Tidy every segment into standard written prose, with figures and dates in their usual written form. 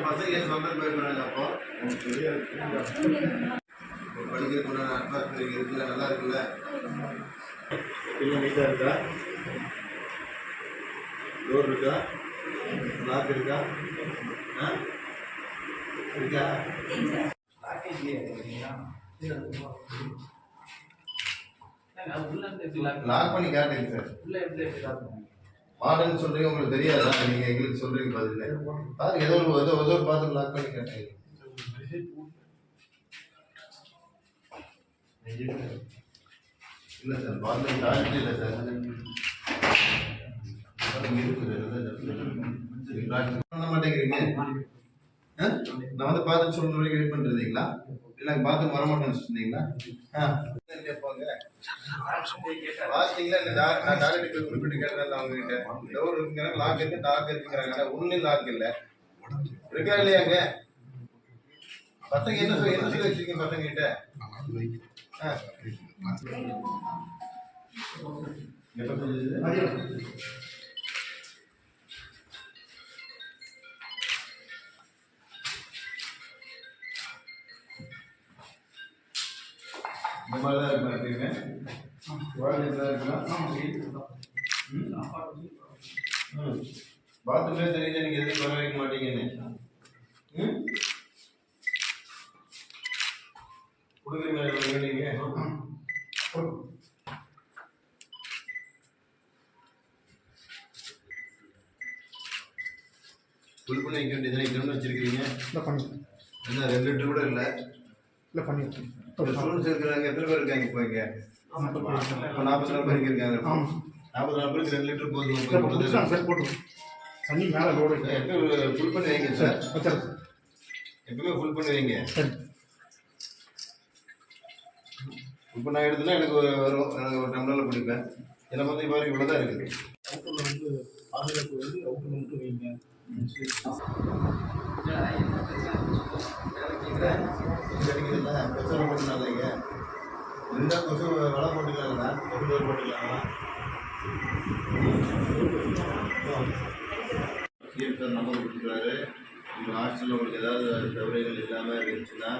பசங்க சொந்த போயிருக்கிறாங்க. அப்போ படிக்கிறதுக்குள்ள அட்மாஸ்பியர் இருக்குல்ல, நல்லா இருக்குல்ல, நீட்டாக இருக்கா, டோர் இருக்கா, லாக் இருக்கா, இருக்கா, லாக் பண்ணி காட்டுங்க சார். மாடர்ன் சொல்றீங்க, உங்களுக்கு தெரியாதா? நீங்க எங்களுக்கு சொல்றீங்க பதில் பாருங்க. ஏதோ ஒரு பாத்ரூம் லாக் பண்ணி காட்டுங்க. இல்லை சார், பாத்ரூம் டாய்லெட் இல்லை சார், பண்ண மாட்டேங்கிறீங்க. நான் வந்து பாத்ரூம் சொல்ற வரைக்கும் வெயிட் பண்றீங்களா? இல்லை பாத்ரூம் வர மாட்டேன்னு சொன்னீங்களா? கேட்பாங்க பார்த்தீங்களா? இல்லை நான் டாய்லெட் குறிப்பிட்டு கேட்டதால அவங்க கிட்ட டோர் இருக்குங்கிறாங்க, லாக் இருக்கு, டாக் இருக்குங்கிறாங்க. ஒன்றும் லாக் இல்லை, இருக்கா இல்லையாங்க? பசங்க என்ன சொல்லி வச்சிருக்கீங்க பசங்க கிட்ட? இந்த மாதிரி தான் இருக்கும் எப்பயுமே. பாத்ரூமே தெரியுது, நீங்க எதுவும் வர வைக்க மாட்டீங்கன்னு. கொடுக்குறீங்களா நீங்க? ஃபுல் பண்ணி வைக்க வேண்டியது இன்னொன்று வச்சிருக்கீங்க. என்ன 2 லிட்டர் கூட இல்லை? இல்லை பண்ணிருக்கேன். ஸ்டூடெண்ட்ஸ் இருக்கிறாங்க, எத்தனை பேர் இருக்காங்க இப்போ இங்கே? 44 பேருக்கு இருக்காங்க. 44 பேருக்கு 2 லிட்டர் போதும். தண்ணி மேலே லோடு எப்போ ஃபுல் பண்ணி வைங்க சார். எப்பவுமே ஃபுல் பண்ணி வைங்க. இப்போ நான் எடுத்துனா எனக்கு வரும், எனக்கு ஒரு டம்ளரில் பிடிப்பேன். என்னை பற்றி பாருங்க, இவ்வளோ தான் இருக்குது. அவுட்டரில் வந்து பாதுகாப்பு வந்து அவுட்டரில் மட்டும் வைங்க. கிடைக்கிறதுல கொசு போட்டுனாங்க, இருந்தால் கொசு வலை போட்டுக்கலாங்களா? கொசு டோர் போட்டுக்கலாங்களா? நம்பர் கொடுத்துருக்காரு. உங்கள் ஹாஸ்டலில் உங்களுக்கு ஏதாவது சௌகரியங்கள் இல்லாமல் இருந்துச்சுன்னா,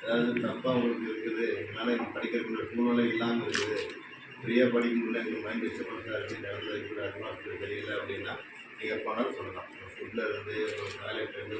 ஏதாவது தப்பாக உங்களுக்கு இருக்குது, என்னால் படிக்கிறதுக்குள்ள சூழ்நிலை இல்லாமல் இருக்குது, ஃப்ரீயாக படிக்க முடியல, எங்களுக்கு மைண்ட் டிஸ்டர்பன்ஸாக இருக்குது, இடத்துல இருக்கிற அட்மாஸ்பியர் தெரியல அப்படின்னா நீங்கள் பண்ணாலும் சொல்லலாம். ஃபுட்டில் இருந்து ஒரு டாய்லெட் இருந்து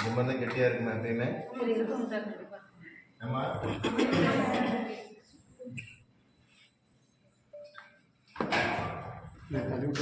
ரொம்ப தான் கெட்டியாக இருக்குமா எப்பயுமே? ஆமாம். கழிவு